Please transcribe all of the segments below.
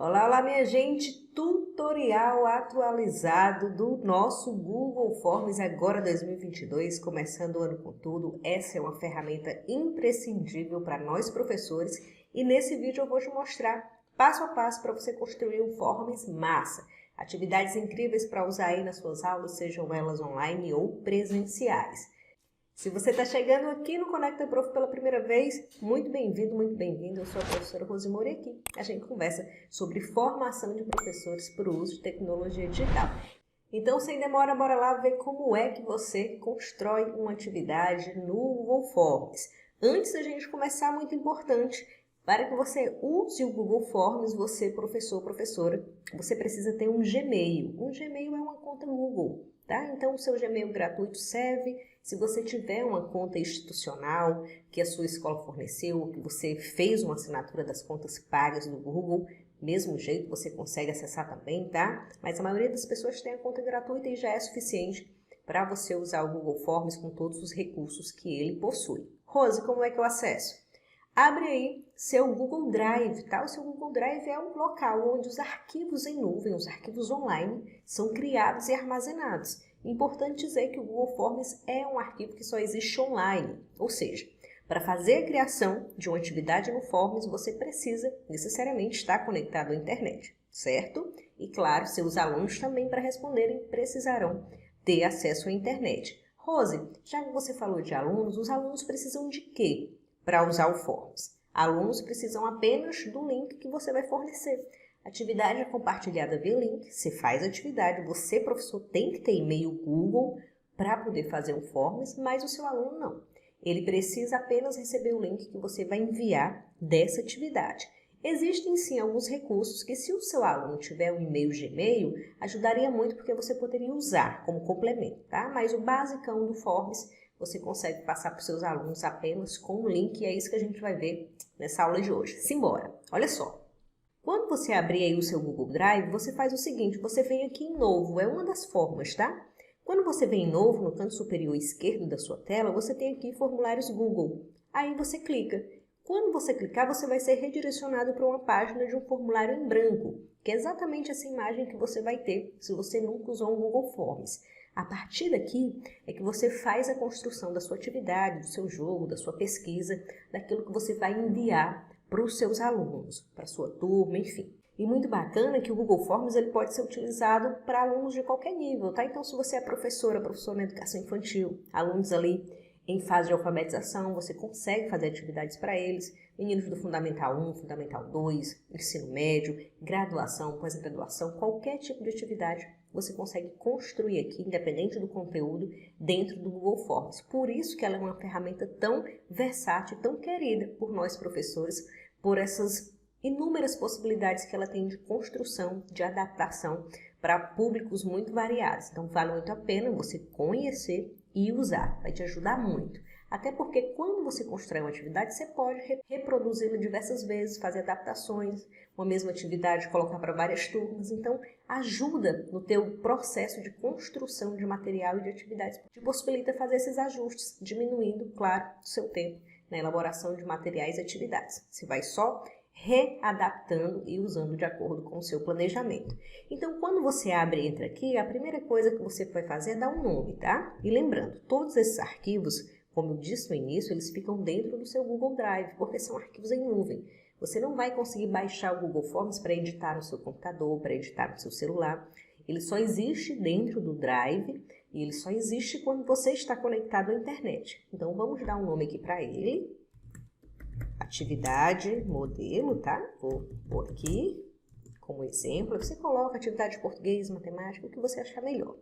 Olá, olá, minha gente! Tutorial atualizado do nosso Google Forms agora 2022, começando o ano com tudo. Essa é uma ferramenta imprescindível para nós professores e nesse vídeo eu vou te mostrar passo a passo para você construir um Forms massa. Atividades incríveis para usar aí nas suas aulas, sejam elas online ou presenciais. Se você está chegando aqui no Conecta Prof pela primeira vez, muito bem-vindo, muito bem-vindo. Eu sou a professora Rosimori aqui. A gente conversa sobre formação de professores para o uso de tecnologia digital. Então, sem demora, bora lá ver como é que você constrói uma atividade no Google Forms. Antes da gente começar, muito importante, para que você use o Google Forms, você, professor ou professora, você precisa ter um Gmail. Um Gmail é uma conta Google, tá? Então, o seu Gmail gratuito serve. Se você tiver uma conta institucional que a sua escola forneceu, que você fez uma assinatura das contas pagas do Google, mesmo jeito você consegue acessar também, tá? Mas a maioria das pessoas tem a conta gratuita e já é suficiente para você usar o Google Forms com todos os recursos que ele possui. Rose, como é que eu acesso? Abre aí seu Google Drive, tá? O seu Google Drive é um local onde os arquivos em nuvem, os arquivos online, são criados e armazenados. Importante dizer que o Google Forms é um arquivo que só existe online, ou seja, para fazer a criação de uma atividade no Forms, você precisa necessariamente estar conectado à internet, certo? E claro, seus alunos também para responderem precisarão ter acesso à internet. Rose, já que você falou de alunos, os alunos precisam de quê para usar o Forms? Alunos precisam apenas do link que você vai fornecer. Atividade é compartilhada via link, você faz a atividade, você, professor, tem que ter e-mail Google para poder fazer um Forms, mas o seu aluno não. Ele precisa apenas receber o link que você vai enviar dessa atividade. Existem sim alguns recursos que, se o seu aluno tiver um e-mail Gmail, ajudaria muito porque você poderia usar como complemento, tá? Mas o basicão do Forms você consegue passar para os seus alunos apenas com o link e é isso que a gente vai ver nessa aula de hoje. Simbora! Olha só! Quando você abrir aí o seu Google Drive, você faz o seguinte, você vem aqui em novo, é uma das formas, tá? Quando você vem em novo, no canto superior esquerdo da sua tela, você tem aqui formulários Google. Aí você clica. Quando você clicar, você vai ser redirecionado para uma página de um formulário em branco, que é exatamente essa imagem que você vai ter se você nunca usou um Google Forms. A partir daqui é que você faz a construção da sua atividade, do seu jogo, da sua pesquisa, daquilo que você vai enviar para os seus alunos, para a sua turma, enfim. E muito bacana que o Google Forms ele pode ser utilizado para alunos de qualquer nível, tá? Então, se você é professora na educação infantil, alunos ali em fase de alfabetização, você consegue fazer atividades para eles, meninos do Fundamental 1, Fundamental 2, ensino médio, graduação, pós-graduação, qualquer tipo de atividade você consegue construir aqui, independente do conteúdo, dentro do Google Forms. Por isso que ela é uma ferramenta tão versátil, tão querida por nós professores, por essas inúmeras possibilidades que ela tem de construção, de adaptação para públicos muito variados. Então, vale muito a pena você conhecer e usar, vai te ajudar muito. Até porque quando você constrói uma atividade, você pode reproduzi-la diversas vezes, fazer adaptações, uma mesma atividade, colocar para várias turmas. Então, ajuda no teu processo de construção de material e de atividades. Te possibilita fazer esses ajustes, diminuindo, claro, o seu tempo na elaboração de materiais e atividades. Você vai só readaptando e usando de acordo com o seu planejamento. Então, quando você abre e entra aqui, a primeira coisa que você vai fazer é dar um nome, tá? E lembrando, todos esses arquivos, como eu disse no início, eles ficam dentro do seu Google Drive, porque são arquivos em nuvem. Você não vai conseguir baixar o Google Forms para editar no seu computador, para editar no seu celular. Ele só existe dentro do Drive e ele só existe quando você está conectado à internet. Então, vamos dar um nome aqui para ele. Atividade, modelo, tá? Vou pôr aqui como exemplo. Você coloca atividade de português, matemática, o que você achar melhor.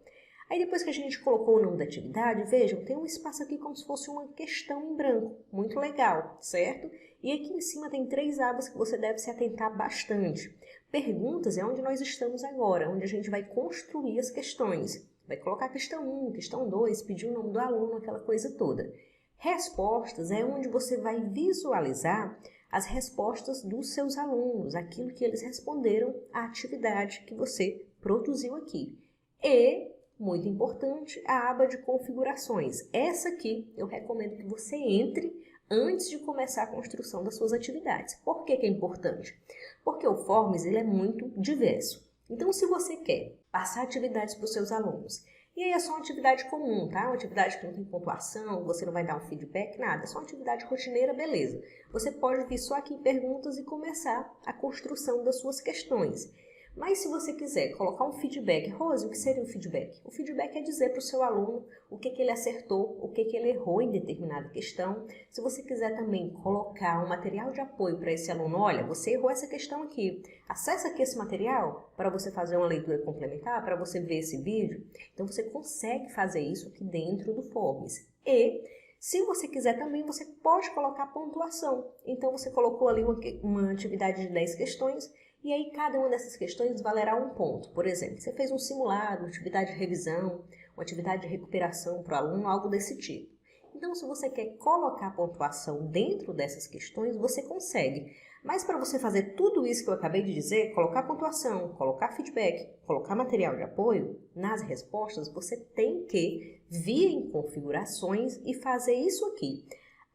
Aí depois que a gente colocou o nome da atividade, vejam, tem um espaço aqui como se fosse uma questão em branco. Muito legal, certo? E aqui em cima tem 3 abas que você deve se atentar bastante. Perguntas é onde nós estamos agora, onde a gente vai construir as questões. Vai colocar a questão 1, questão 2, pedir o nome do aluno, aquela coisa toda. Respostas é onde você vai visualizar as respostas dos seus alunos, aquilo que eles responderam à atividade que você produziu aqui. E, muito importante, a aba de configurações. Essa aqui eu recomendo que você entre antes de começar a construção das suas atividades. Por que que é importante? Porque o Forms ele é muito diverso. Então, se você quer passar atividades para os seus alunos, e aí é só uma atividade comum, tá? Uma atividade que não tem pontuação, você não vai dar um feedback, nada. É só uma atividade rotineira, beleza. Você pode vir só aqui em perguntas e começar a construção das suas questões. Mas se você quiser colocar um feedback, Rose, o que seria um feedback? O feedback é dizer para o seu aluno o que ele acertou, o que ele errou em determinada questão. Se você quiser também colocar um material de apoio para esse aluno, olha, você errou essa questão aqui, acessa aqui esse material para você fazer uma leitura complementar, para você ver esse vídeo. Então você consegue fazer isso aqui dentro do Forms. E se você quiser também, você pode colocar pontuação. Então você colocou ali uma atividade de 10 questões, e aí cada uma dessas questões valerá um ponto. Por exemplo, você fez um simulado, uma atividade de revisão, uma atividade de recuperação para o aluno, algo desse tipo. Então, se você quer colocar pontuação dentro dessas questões, você consegue. Mas para você fazer tudo isso que eu acabei de dizer, colocar pontuação, colocar feedback, colocar material de apoio, nas respostas você tem que vir em configurações e fazer isso aqui.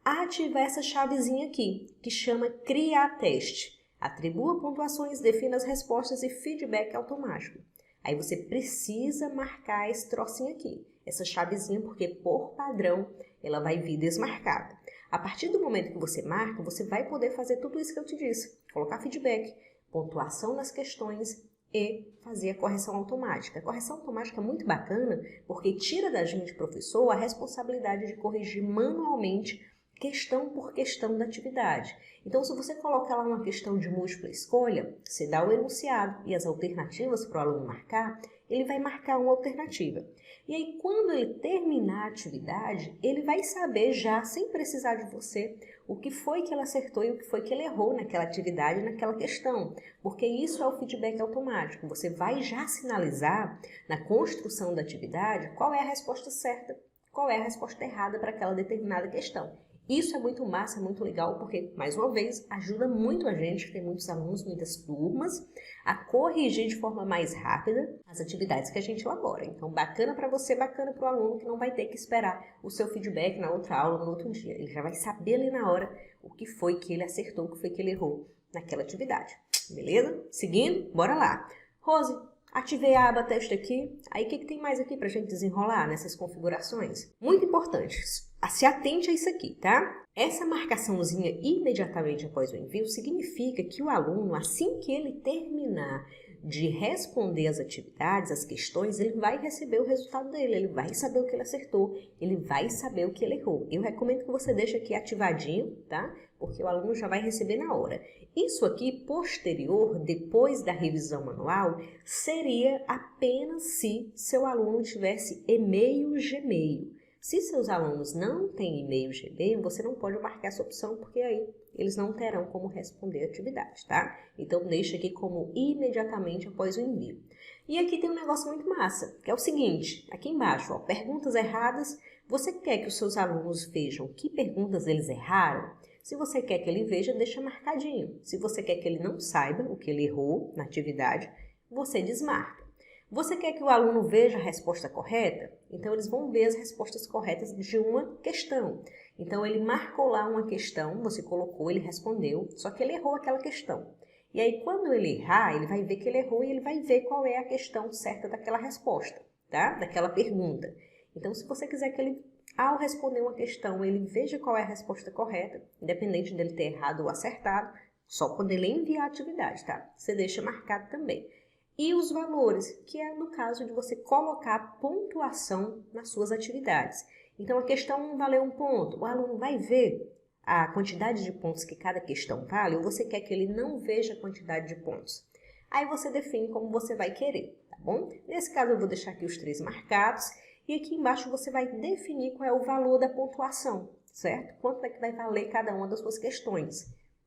Ativar essa chavezinha aqui, que chama criar teste. Atribua pontuações, defina as respostas e feedback automático. Aí você precisa marcar esse trocinho aqui, essa chavezinha, porque por padrão ela vai vir desmarcada. A partir do momento que você marca, você vai poder fazer tudo isso que eu te disse. Colocar feedback, pontuação nas questões e fazer a correção automática. A correção automática é muito bacana porque tira da gente, professor, a responsabilidade de corrigir manualmente questão por questão da atividade. Então, se você colocar lá uma questão de múltipla escolha, você dá o enunciado e as alternativas para o aluno marcar, ele vai marcar uma alternativa. E aí, quando ele terminar a atividade, ele vai saber já, sem precisar de você, o que foi que ele acertou e o que foi que ele errou naquela atividade, naquela questão. Porque isso é o feedback automático. Você vai já sinalizar na construção da atividade qual é a resposta certa, qual é a resposta errada para aquela determinada questão. Isso é muito massa, é muito legal, porque, mais uma vez, ajuda muito a gente, tem muitos alunos, muitas turmas, a corrigir de forma mais rápida as atividades que a gente elabora. Então, bacana para você, bacana para o aluno, que não vai ter que esperar o seu feedback na outra aula, no outro dia. Ele já vai saber ali na hora o que foi que ele acertou, o que foi que ele errou naquela atividade. Beleza? Seguindo, bora lá. Rose, ativei a aba teste aqui. Aí, o que tem mais aqui para a gente desenrolar nessas configurações? Muito importantes. Se atente a isso aqui, tá? Essa marcaçãozinha imediatamente após o envio significa que o aluno, assim que ele terminar de responder as atividades, as questões, ele vai receber o resultado dele, ele vai saber o que ele acertou, ele vai saber o que ele errou. Eu recomendo que você deixe aqui ativadinho, tá? Porque o aluno já vai receber na hora. Isso aqui, posterior, depois da revisão manual, seria apenas se seu aluno tivesse e-mail Gmail. Se seus alunos não têm e-mail Gmail, você não pode marcar essa opção, porque aí eles não terão como responder a atividade, tá? Então, deixa aqui como imediatamente após o envio. E aqui tem um negócio muito massa, que é o seguinte, aqui embaixo, ó, perguntas erradas, você quer que os seus alunos vejam que perguntas eles erraram? Se você quer que ele veja, deixa marcadinho. Se você quer que ele não saiba o que ele errou na atividade, você desmarca. Você quer que o aluno veja a resposta correta? Então, eles vão ver as respostas corretas de uma questão. Então, ele marcou lá uma questão, você colocou, ele respondeu, só que ele errou aquela questão. E aí, quando ele errar, ele vai ver que ele errou e ele vai ver qual é a questão certa daquela resposta, tá? Daquela pergunta. Então, se você quiser que ele, ao responder uma questão, ele veja qual é a resposta correta, independente dele ter errado ou acertado, só quando ele enviar a atividade, tá? Você deixa marcado também. E os valores, que é no caso de você colocar pontuação nas suas atividades. Então, a questão valeu um ponto, o aluno vai ver a quantidade de pontos que cada questão vale, ou você quer que ele não veja a quantidade de pontos. Aí você define como você vai querer, tá bom? Nesse caso, eu vou deixar aqui os 3 marcados, e aqui embaixo você vai definir qual é o valor da pontuação, certo? Quanto é que vai valer cada uma das suas questões,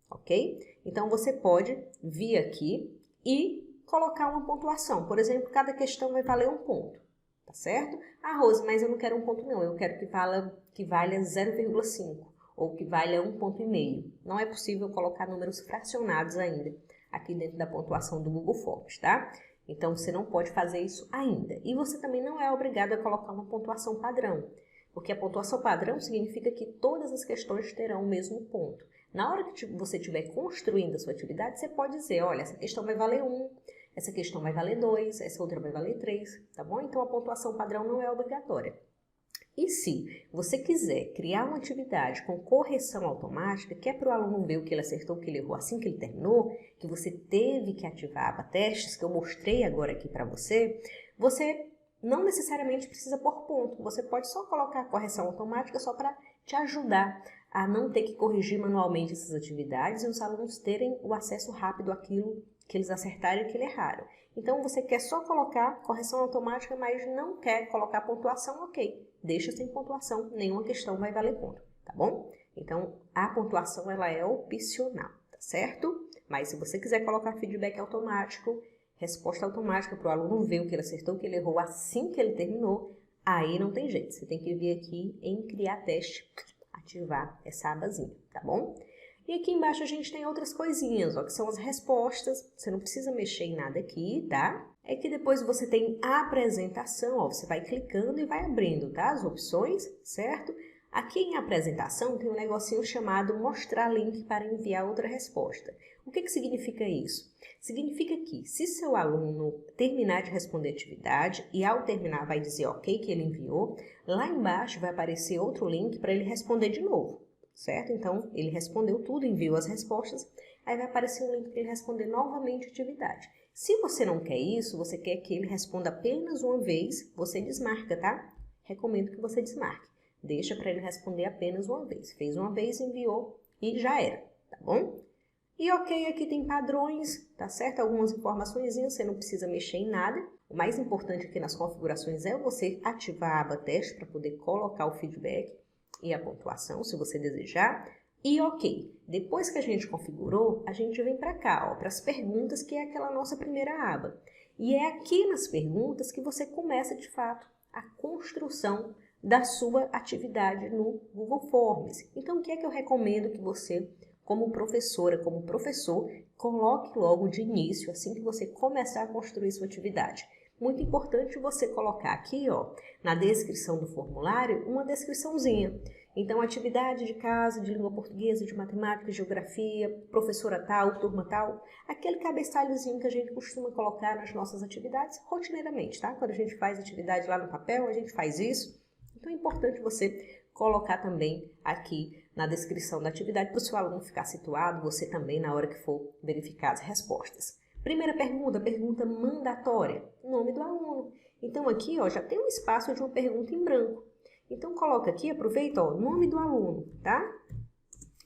ok? Então, você pode vir aqui e colocar uma pontuação. Por exemplo, cada questão vai valer um ponto, tá certo? Ah, Rose, mas eu não quero um ponto não, eu quero que valha 0,5 ou que valha 1,5 ponto. Não é possível colocar números fracionados ainda aqui dentro da pontuação do Google Forms, tá? Então, você não pode fazer isso ainda. E você também não é obrigado a colocar uma pontuação padrão. Porque a pontuação padrão significa que todas as questões terão o mesmo ponto. Na hora que você estiver construindo a sua atividade, você pode dizer, olha, essa questão vai valer 1, essa questão vai valer 2, essa outra vai valer 3, tá bom? Então, a pontuação padrão não é obrigatória. E se você quiser criar uma atividade com correção automática, que é para o aluno ver o que ele acertou, o que ele errou assim que ele terminou, que você teve que ativar a aba testes, que eu mostrei agora aqui para você, você não necessariamente precisa pôr ponto. Você pode só colocar a correção automática só para te ajudar a não ter que corrigir manualmente essas atividades e os alunos terem o acesso rápido àquilo que eles acertaram e que eles erraram. Então, você quer só colocar correção automática, mas não quer colocar pontuação, ok. Deixa sem pontuação, nenhuma questão vai valer ponto, tá bom? Então, a pontuação ela é opcional, tá certo? Mas se você quiser colocar feedback automático, resposta automática para o aluno ver o que ele acertou, o que ele errou assim que ele terminou, aí não tem jeito. Você tem que vir aqui em criar teste, ativar essa abazinha, tá bom? E aqui embaixo a gente tem outras coisinhas, ó, que são as respostas. Você não precisa mexer em nada aqui, tá? É que depois você tem a apresentação, ó, você vai clicando e vai abrindo, tá? As opções, certo? Aqui em apresentação tem um negocinho chamado mostrar link para enviar outra resposta. O que significa isso? Significa que se seu aluno terminar de responder a atividade e ao terminar vai dizer ok que ele enviou, lá embaixo vai aparecer outro link para ele responder de novo. Certo? Então, ele respondeu tudo, enviou as respostas, aí vai aparecer um link para ele responder novamente a atividade. Se você não quer isso, você quer que ele responda apenas uma vez, você desmarca, tá? Recomendo que você desmarque. Deixa para ele responder apenas uma vez. Fez uma vez, enviou e já era, tá bom? E ok, aqui tem padrões, tá certo? Algumas informações, você não precisa mexer em nada. O mais importante aqui nas configurações é você ativar a aba teste para poder colocar o feedback e a pontuação, se você desejar. E ok, depois que a gente configurou, a gente vem para cá, para as perguntas, que é aquela nossa primeira aba. E é aqui nas perguntas que você começa, de fato, a construção da sua atividade no Google Forms. Então, o que é que eu recomendo que você, como professora, como professor, coloque logo de início, assim que você começar a construir sua atividade? Muito importante você colocar aqui, ó, na descrição do formulário, uma descriçãozinha. Então, atividade de casa, de língua portuguesa, de matemática, geografia, professora tal, turma tal, aquele cabeçalhozinho que a gente costuma colocar nas nossas atividades rotineiramente, tá? Quando a gente faz atividade lá no papel, a gente faz isso. Então, é importante você colocar também aqui na descrição da atividade para o seu aluno ficar situado, você também na hora que for verificar as respostas. Primeira pergunta, pergunta mandatória, nome do aluno. Então aqui, ó, já tem um espaço de uma pergunta em branco. Então coloca aqui, aproveita, ó, nome do aluno, tá?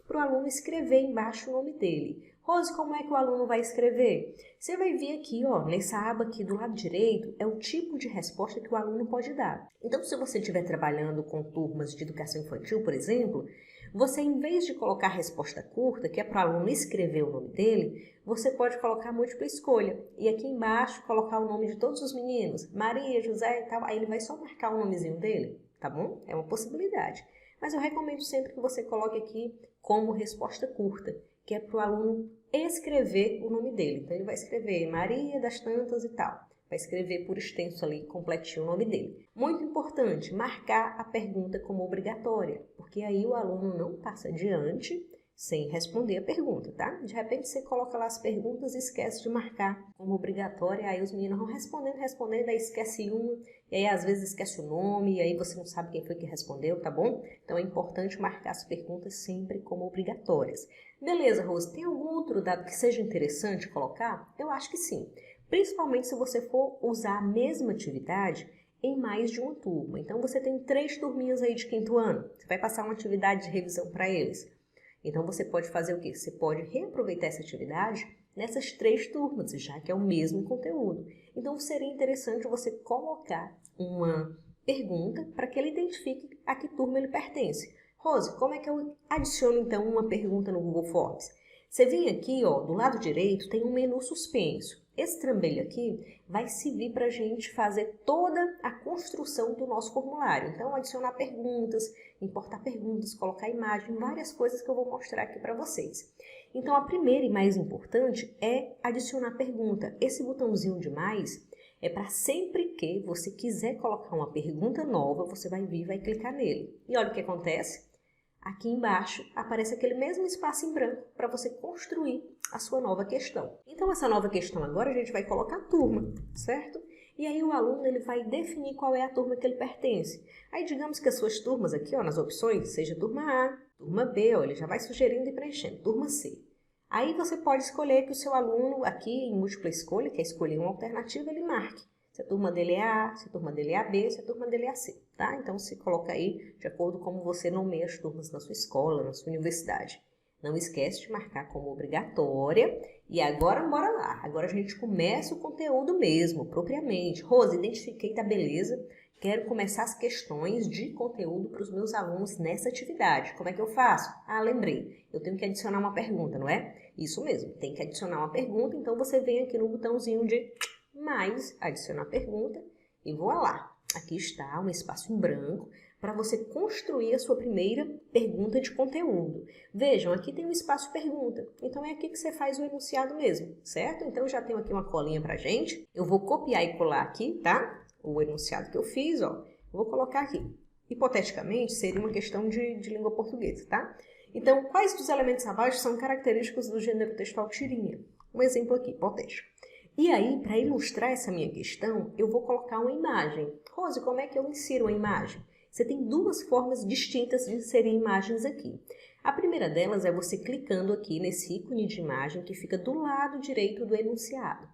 Para o aluno escrever embaixo o nome dele. Rose, como é que o aluno vai escrever? Você vai ver aqui, ó, nessa aba aqui do lado direito, é o tipo de resposta que o aluno pode dar. Então, se você estiver trabalhando com turmas de educação infantil, por exemplo, você, em vez de colocar a resposta curta, que é para o aluno escrever o nome dele, você pode colocar múltipla escolha. E aqui embaixo, colocar o nome de todos os meninos, Maria, José e tal, aí ele vai só marcar o nomezinho dele, tá bom? É uma possibilidade. Mas eu recomendo sempre que você coloque aqui como resposta curta, que é para o aluno escrever o nome dele. Então, ele vai escrever Maria das Tantas e tal. Vai escrever por extenso ali, completinho o nome dele. Muito importante, marcar a pergunta como obrigatória, porque aí o aluno não passa adiante sem responder a pergunta, tá? De repente, você coloca lá as perguntas e esquece de marcar como obrigatória, aí os meninos vão respondendo, aí esquece uma, e aí às vezes esquece o nome, e aí você não sabe quem foi que respondeu, tá bom? Então, é importante marcar as perguntas sempre como obrigatórias. Beleza, Rose, tem algum outro dado que seja interessante colocar? Eu acho que sim. Principalmente se você for usar a mesma atividade em mais de uma turma. Então, você tem 3 turminhas aí de 5º ano. Você vai passar uma atividade de revisão para eles. Então, você pode fazer o quê? Você pode reaproveitar essa atividade nessas 3 turmas, já que é o mesmo conteúdo. Então, seria interessante você colocar uma pergunta para que ele identifique a que turma ele pertence. Rose, como é que eu adiciono, então, uma pergunta no Google Forms? Você vem aqui, ó, do lado direito, tem um menu suspenso. Esse trambolho aqui vai servir para a gente fazer toda a construção do nosso formulário. Então, adicionar perguntas, importar perguntas, colocar imagem, várias coisas que eu vou mostrar aqui para vocês. Então, a primeira e mais importante é adicionar pergunta. Esse botãozinho de mais É para sempre que você quiser colocar uma pergunta nova, você vai vir e vai clicar nele. E olha o que acontece. Aqui embaixo aparece aquele mesmo espaço em branco para você construir a sua nova questão. Então, essa nova questão agora a gente vai colocar turma, certo? E aí o aluno ele vai definir qual é a turma que ele pertence. Aí digamos que as suas turmas aqui, ó, nas opções, seja turma A, turma B, ó, ele já vai sugerindo e preenchendo, turma C. Aí você pode escolher que o seu aluno aqui em múltipla escolha, quer escolher uma alternativa, ele marque. Se a turma dele é A, se a turma dele é AB, se a turma dele é AC, tá? Então, se coloca aí de acordo com como você nomeia as turmas na sua escola, na sua universidade. Não esquece de marcar como obrigatória. E agora, bora lá. Agora a gente começa o conteúdo mesmo, propriamente. Rose, identifiquei, tá beleza? Quero começar as questões de conteúdo para os meus alunos nessa atividade. Como é que eu faço? Ah, lembrei. Eu tenho que adicionar uma pergunta, não é? Isso mesmo, tem que adicionar uma pergunta. Então, você vem aqui no botãozinho de mais, adicionar pergunta e voa lá. Aqui está um espaço em branco para você construir a sua primeira pergunta de conteúdo. Vejam, aqui tem um espaço pergunta, então é aqui que você faz o enunciado mesmo, certo? Então já tenho aqui uma colinha pra gente, eu vou copiar e colar aqui, tá? O enunciado que eu fiz, ó, vou colocar aqui. Hipoteticamente, seria uma questão de língua portuguesa, tá? Então, quais dos elementos abaixo são característicos do gênero textual tirinha? Um exemplo aqui, hipotético. E aí, para ilustrar essa minha questão, eu vou colocar uma imagem. Rose, como é que eu insiro uma imagem? Você tem duas formas distintas de inserir imagens aqui. A primeira delas é você clicando aqui nesse ícone de imagem que fica do lado direito do enunciado.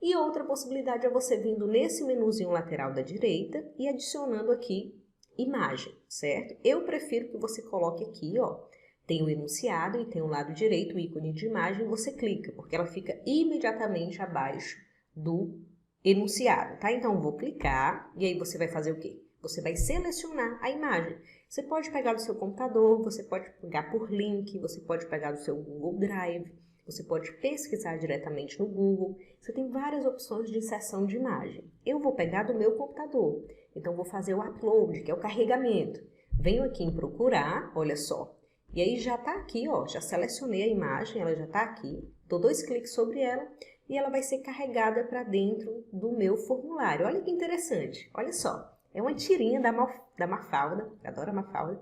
E outra possibilidade é você vindo nesse menuzinho lateral da direita e adicionando aqui imagem, certo? Eu prefiro que você coloque aqui, ó, tem o enunciado e tem o lado direito, o ícone de imagem, você clica, porque ela fica imediatamente abaixo do enunciado, tá? Então, eu vou clicar e aí você vai fazer o quê? Você vai selecionar a imagem. Você pode pegar do seu computador, você pode pegar por link, você pode pegar do seu Google Drive, você pode pesquisar diretamente no Google. Você tem várias opções de inserção de imagem. Eu vou pegar do meu computador, então vou fazer o upload, que é o carregamento. Venho aqui em procurar, olha só. E aí já está aqui, ó, já selecionei a imagem, ela já está aqui, dou 2 cliques sobre ela e ela vai ser carregada para dentro do meu formulário. Olha que interessante, olha só, é uma tirinha da Mafalda, adoro a Mafalda,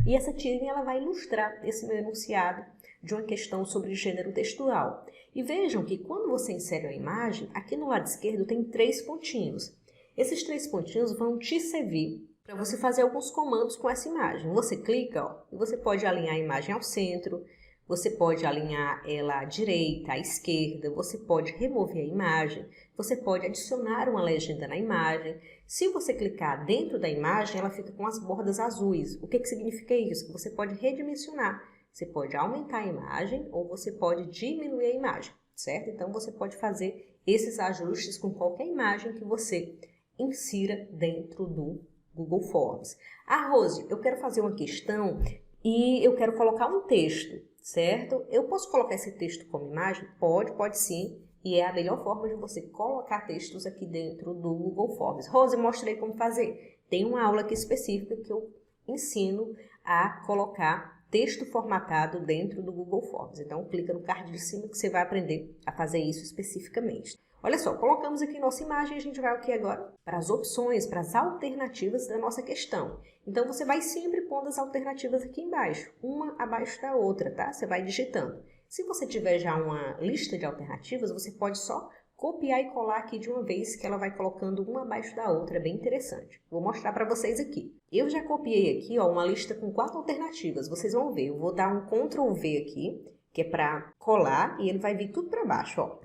e essa tirinha ela vai ilustrar esse meu enunciado de uma questão sobre gênero textual. E vejam que quando você insere a imagem, aqui no lado esquerdo tem 3 pontinhos. Esses 3 pontinhos vão te servir para você fazer alguns comandos com essa imagem. Você clica, ó, e você pode alinhar a imagem ao centro, você pode alinhar ela à direita, à esquerda, você pode remover a imagem, você pode adicionar uma legenda na imagem. Se você clicar dentro da imagem, ela fica com as bordas azuis. O que significa isso? Que você pode redimensionar. Você pode aumentar a imagem ou você pode diminuir a imagem, certo? Então, você pode fazer esses ajustes com qualquer imagem que você insira dentro do Google Forms. Ah, Rose, eu quero fazer uma questão e eu quero colocar um texto, certo? Eu posso colocar esse texto como imagem? Pode sim. E é a melhor forma de você colocar textos aqui dentro do Google Forms. Rose, mostrei como fazer. Tem uma aula aqui específica que eu ensino a colocar texto formatado dentro do Google Forms. Então, clica no card de cima que você vai aprender a fazer isso especificamente. Olha só, colocamos aqui nossa imagem e a gente vai aqui agora para as opções, para as alternativas da nossa questão. Então, você vai sempre pondo as alternativas aqui embaixo, uma abaixo da outra, tá? Você vai digitando. Se você tiver já uma lista de alternativas, você pode só copiar e colar aqui de uma vez, que ela vai colocando uma abaixo da outra, é bem interessante. Vou mostrar para vocês aqui. Eu já copiei aqui, ó, uma lista com 4 alternativas, vocês vão ver. Eu vou dar um Ctrl V aqui, que é para colar, e ele vai vir tudo para baixo, ó.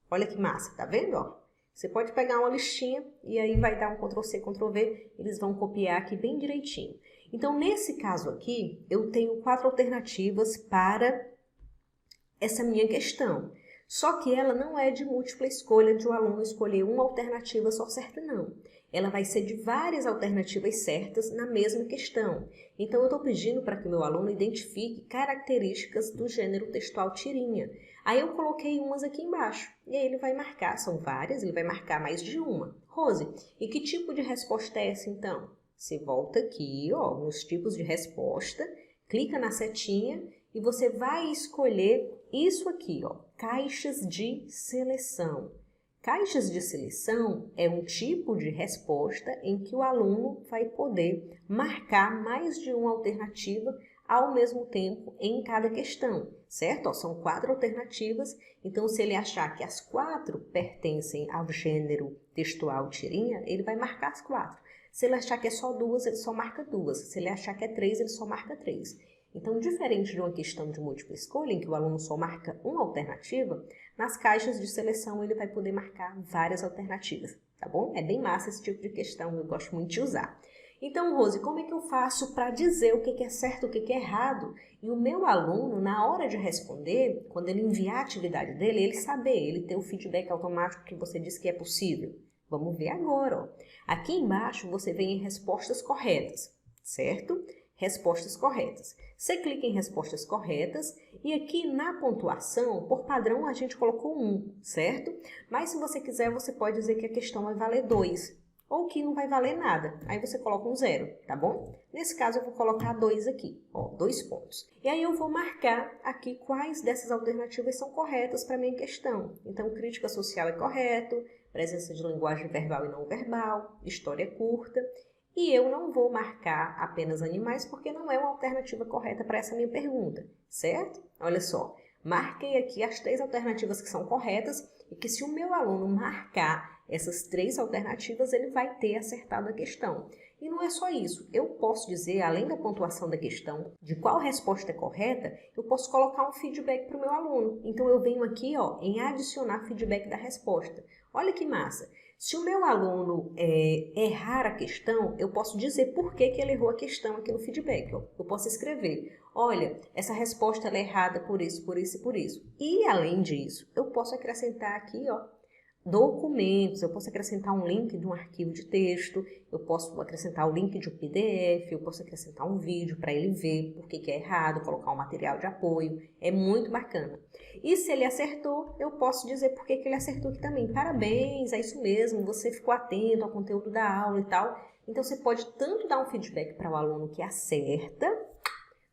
Olha que massa, tá vendo, ó? Você pode pegar uma listinha e aí vai dar um Ctrl C, Ctrl V, eles vão copiar aqui bem direitinho. Então, nesse caso aqui, eu tenho 4 alternativas para essa minha questão. Só que ela não é de múltipla escolha, de o aluno escolher uma alternativa só certa, não. Ela vai ser de várias alternativas certas na mesma questão. Então, eu estou pedindo para que o meu aluno identifique características do gênero textual tirinha. Aí eu coloquei umas aqui embaixo, e aí ele vai marcar, são várias, ele vai marcar mais de uma. Rose, e que tipo de resposta é essa então? Você volta aqui, ó, nos tipos de resposta, clica na setinha e você vai escolher isso aqui, ó, caixas de seleção. Caixas de seleção é um tipo de resposta em que o aluno vai poder marcar mais de uma alternativa ao mesmo tempo em cada questão, certo? Ó, são 4 alternativas, então se ele achar que as 4 pertencem ao gênero textual tirinha, ele vai marcar as 4. Se ele achar que é só 2, ele só marca 2. Se ele achar que é 3, ele só marca 3. Então, diferente de uma questão de múltipla escolha, em que o aluno só marca uma alternativa, nas caixas de seleção ele vai poder marcar várias alternativas, tá bom? É bem massa esse tipo de questão, eu gosto muito de usar. Então, Rose, como é que eu faço para dizer o que é certo, o que é errado? E o meu aluno, na hora de responder, quando ele enviar a atividade dele, ele saber, ele ter o feedback automático que você disse que é possível. Vamos ver agora, ó. Aqui embaixo você vê em respostas corretas, certo? Respostas corretas. Você clica em respostas corretas e aqui na pontuação, por padrão, a gente colocou 1, certo? Mas se você quiser, você pode dizer que a questão vai valer 2 ou que não vai valer nada. Aí você coloca um 0, tá bom? Nesse caso, eu vou colocar 2 aqui, ó, 2 pontos. E aí eu vou marcar aqui quais dessas alternativas são corretas para a minha questão. Então, crítica social é correto, presença de linguagem verbal e não verbal, história curta. E eu não vou marcar apenas animais porque não é uma alternativa correta para essa minha pergunta, certo? Olha só, marquei aqui as 3 alternativas que são corretas e que se o meu aluno marcar essas 3 alternativas, ele vai ter acertado a questão. E não é só isso, eu posso dizer, além da pontuação da questão, de qual resposta é correta, eu posso colocar um feedback para o meu aluno. Então, eu venho aqui ó, em adicionar feedback da resposta. Olha que massa! Se o meu aluno errar a questão, eu posso dizer por que ele errou a questão aqui no feedback. Ó. Eu posso escrever, olha, essa resposta ela é errada por isso, por isso e por isso. E, além disso, eu posso acrescentar aqui, ó, documentos, eu posso acrescentar um link de um arquivo de texto, eu posso acrescentar o link de um PDF, eu posso acrescentar um vídeo para ele ver por que é errado, colocar um material de apoio, é muito bacana. E se ele acertou, eu posso dizer por que ele acertou aqui também. Parabéns, é isso mesmo, você ficou atento ao conteúdo da aula e tal. Então, você pode tanto dar um feedback para o aluno que acerta,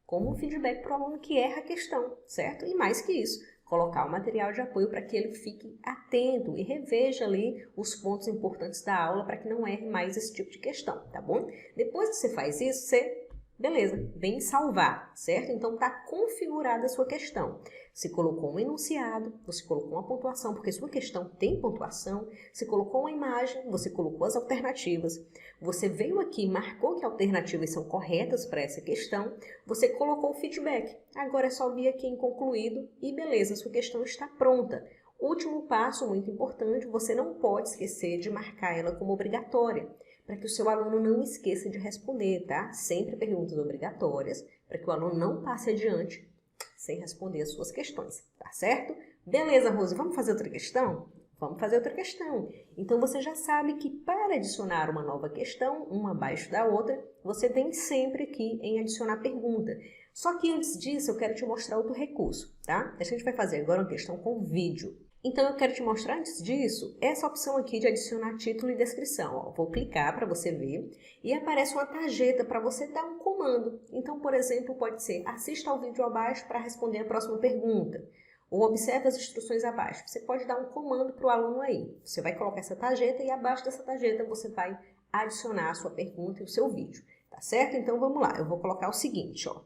como um feedback para o aluno que erra a questão, certo? E mais que isso, colocar o material de apoio para que ele fique atento e reveja ali os pontos importantes da aula para que não erre mais esse tipo de questão, tá bom? Depois que você faz isso, beleza, vem salvar, certo? Então, está configurada a sua questão. Você colocou um enunciado, você colocou uma pontuação, porque sua questão tem pontuação, você colocou uma imagem, você colocou as alternativas, você veio aqui e marcou que alternativas são corretas para essa questão, você colocou o feedback. Agora é só vir aqui em concluído e beleza, sua questão está pronta. Último passo, muito importante, você não pode esquecer de marcar ela como obrigatória, para que o seu aluno não esqueça de responder, tá? Sempre perguntas obrigatórias, para que o aluno não passe adiante sem responder as suas questões, tá certo? Beleza, Rose, vamos fazer outra questão? Vamos fazer outra questão. Então, você já sabe que para adicionar uma nova questão, uma abaixo da outra, você vem sempre aqui em adicionar pergunta. Só que antes disso, eu quero te mostrar outro recurso, tá? A gente vai fazer agora uma questão com vídeo. Então, eu quero te mostrar, antes disso, essa opção aqui de adicionar título e descrição. Ó, vou clicar para você ver e aparece uma tarjeta para você dar um comando. Então, por exemplo, pode ser assista ao vídeo abaixo para responder a próxima pergunta. Ou observe as instruções abaixo. Você pode dar um comando para o aluno aí. Você vai colocar essa tarjeta e abaixo dessa tarjeta você vai adicionar a sua pergunta e o seu vídeo. Tá certo? Então, vamos lá. Eu vou colocar o seguinte, ó.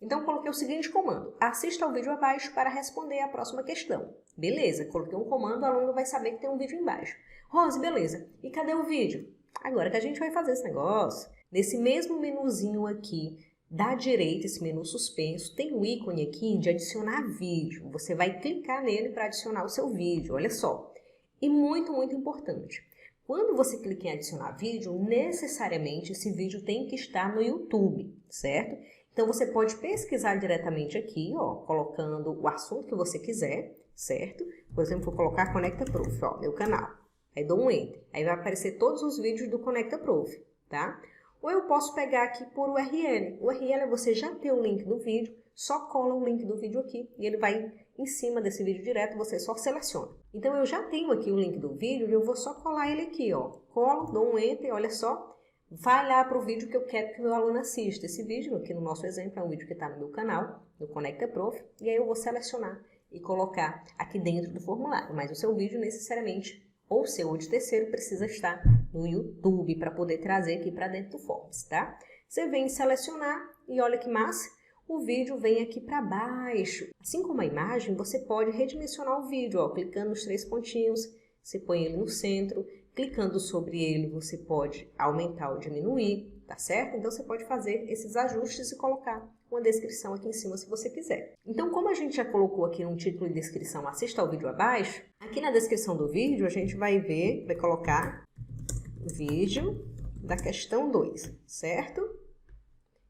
Então, coloquei o seguinte comando, assista ao vídeo abaixo para responder a próxima questão. Beleza, coloquei um comando, o aluno vai saber que tem um vídeo embaixo. Rose, beleza, e cadê o vídeo? Agora que a gente vai fazer esse negócio, nesse mesmo menuzinho aqui, da direita, esse menu suspenso, tem o ícone aqui de adicionar vídeo. Você vai clicar nele para adicionar o seu vídeo, olha só. E muito, muito importante, quando você clica em adicionar vídeo, necessariamente esse vídeo tem que estar no YouTube, certo? Então, você pode pesquisar diretamente aqui, ó, colocando o assunto que você quiser, certo? Por exemplo, vou colocar Conecta Prof, ó, meu canal. Aí dou um Enter. Aí vai aparecer todos os vídeos do Conecta Prof, tá? Ou eu posso pegar aqui por URL. O URL é você já ter o link do vídeo, só cola o link do vídeo aqui e ele vai em cima desse vídeo direto, você só seleciona. Então, eu já tenho aqui o link do vídeo e eu vou só colar ele aqui, ó. Colo, dou um Enter, olha só. Vai lá para o vídeo que eu quero que o meu aluno assista. Esse vídeo, aqui no nosso exemplo, é um vídeo que está no meu canal, no Conecta Prof, e aí eu vou selecionar e colocar aqui dentro do formulário. Mas o seu vídeo, necessariamente, ou seu ou de terceiro, precisa estar no YouTube para poder trazer aqui para dentro do Forms, tá? Você vem selecionar e olha que massa, o vídeo vem aqui para baixo. Assim como a imagem, você pode redimensionar o vídeo, ó, clicando nos 3 pontinhos, você põe ele no centro, clicando sobre ele você pode aumentar ou diminuir, tá certo? Então você pode fazer esses ajustes e colocar uma descrição aqui em cima se você quiser. Então, como a gente já colocou aqui um título e descrição, assista ao vídeo abaixo, aqui na descrição do vídeo a gente vai colocar vídeo da questão 2, certo?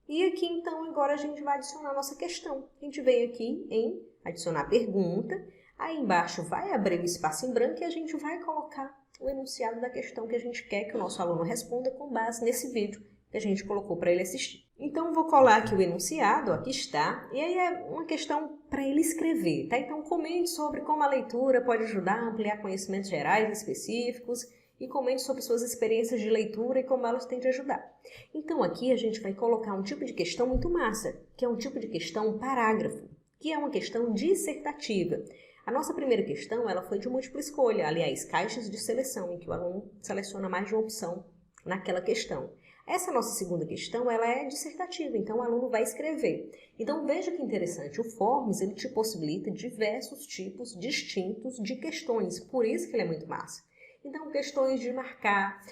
E aqui então agora a gente vai adicionar a nossa questão. A gente vem aqui em adicionar pergunta, aí embaixo vai abrir o espaço em branco e a gente vai colocar o enunciado da questão que a gente quer que o nosso aluno responda com base nesse vídeo que a gente colocou para ele assistir. Então, vou colar aqui o enunciado, aqui está, e aí é uma questão para ele escrever, tá? Então, comente sobre como a leitura pode ajudar a ampliar conhecimentos gerais e específicos e comente sobre suas experiências de leitura e como elas têm de ajudar. Então, aqui a gente vai colocar um tipo de questão muito massa, que é um tipo de questão parágrafo, que é uma questão dissertativa. A nossa primeira questão, ela foi de múltipla escolha, aliás, caixas de seleção, em que o aluno seleciona mais de uma opção naquela questão. Essa nossa segunda questão, ela é dissertativa, então o aluno vai escrever. Então veja que interessante, o Forms ele te possibilita diversos tipos distintos de questões, por isso que ele é muito massa. Então questões de marcar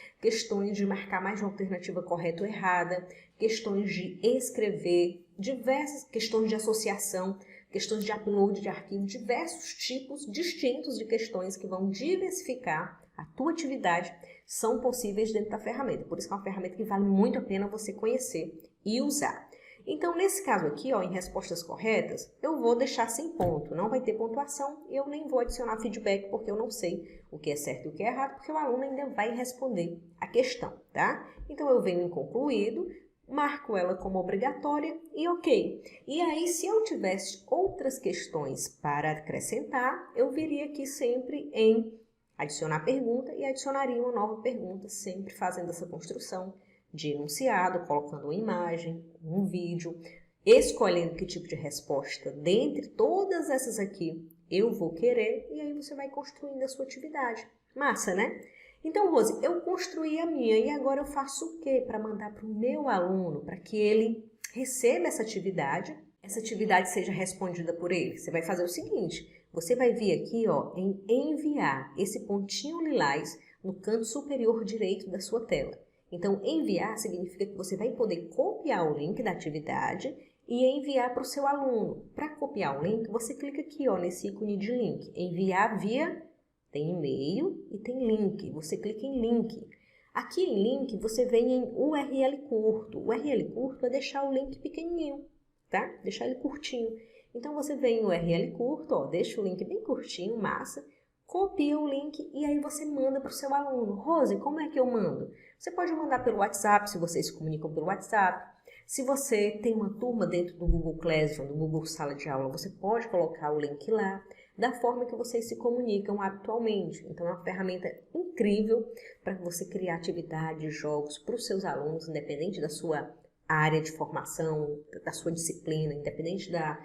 mais de uma alternativa correta ou errada, questões de escrever, diversas questões de associação, questões de upload de arquivo, diversos tipos distintos de questões que vão diversificar a tua atividade são possíveis dentro da ferramenta. Por isso que é uma ferramenta que vale muito a pena você conhecer e usar. Então, nesse caso aqui, ó, em respostas corretas, eu vou deixar sem ponto, não vai ter pontuação e eu nem vou adicionar feedback porque eu não sei o que é certo e o que é errado, porque o aluno ainda vai responder a questão, tá? Então, eu venho em concluído, marco ela como obrigatória e ok. E aí, se eu tivesse outras questões para acrescentar, eu viria aqui sempre em adicionar pergunta e adicionaria uma nova pergunta, sempre fazendo essa construção de enunciado, colocando uma imagem, um vídeo, escolhendo que tipo de resposta dentre todas essas aqui eu vou querer e aí você vai construindo a sua atividade. Massa, né? Então, Rose, eu construí a minha e agora eu faço o quê para mandar para o meu aluno, para que ele receba essa atividade seja respondida por ele? Você vai fazer o seguinte, você vai vir aqui ó, em enviar esse pontinho lilás no canto superior direito da sua tela. Então, enviar significa que você vai poder copiar o link da atividade e enviar para o seu aluno. Para copiar o link, você clica aqui ó, nesse ícone de link, enviar via, tem e-mail e tem link, você clica em link. Aqui em link, você vem em URL curto. O URL curto é deixar o link pequenininho, tá? Deixar ele curtinho. Então, você vem em URL curto, ó, deixa o link bem curtinho, massa, copia o link e aí você manda para o seu aluno. Rose, como é que eu mando? Você pode mandar pelo WhatsApp, se vocês se comunicam pelo WhatsApp. Se você tem uma turma dentro do Google Classroom, do Google Sala de Aula, você pode colocar o link lá, da forma que vocês se comunicam habitualmente. Então, é uma ferramenta incrível para você criar atividades, jogos para os seus alunos, independente da sua área de formação, da sua disciplina, independente da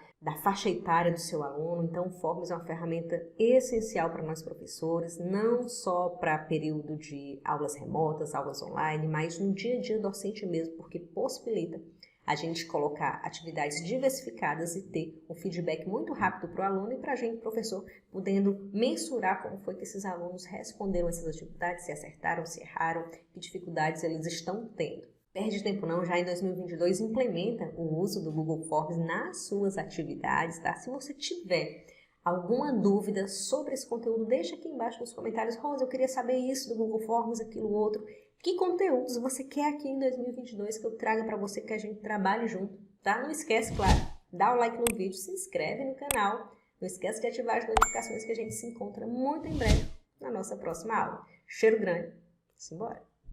faixa etária do seu aluno. Então, o Forms é uma ferramenta essencial para nós professores, não só para período de aulas remotas, aulas online, mas no dia a dia docente mesmo, porque possibilita a gente colocar atividades diversificadas e ter um feedback muito rápido para o aluno e para a gente, professor, podendo mensurar como foi que esses alunos responderam essas atividades, se acertaram, se erraram, que dificuldades eles estão tendo. Perde tempo não, já em 2022 implementa o uso do Google Forms nas suas atividades, tá? Se você tiver alguma dúvida sobre esse conteúdo, deixa aqui embaixo nos comentários. Rose, eu queria saber isso do Google Forms, aquilo outro. Que conteúdos você quer aqui em 2022 que eu traga para você, que a gente trabalhe junto, tá? Não esquece, claro, dá o like no vídeo, se inscreve no canal. Não esquece de ativar as notificações que a gente se encontra muito em breve na nossa próxima aula. Cheiro grande, simbora!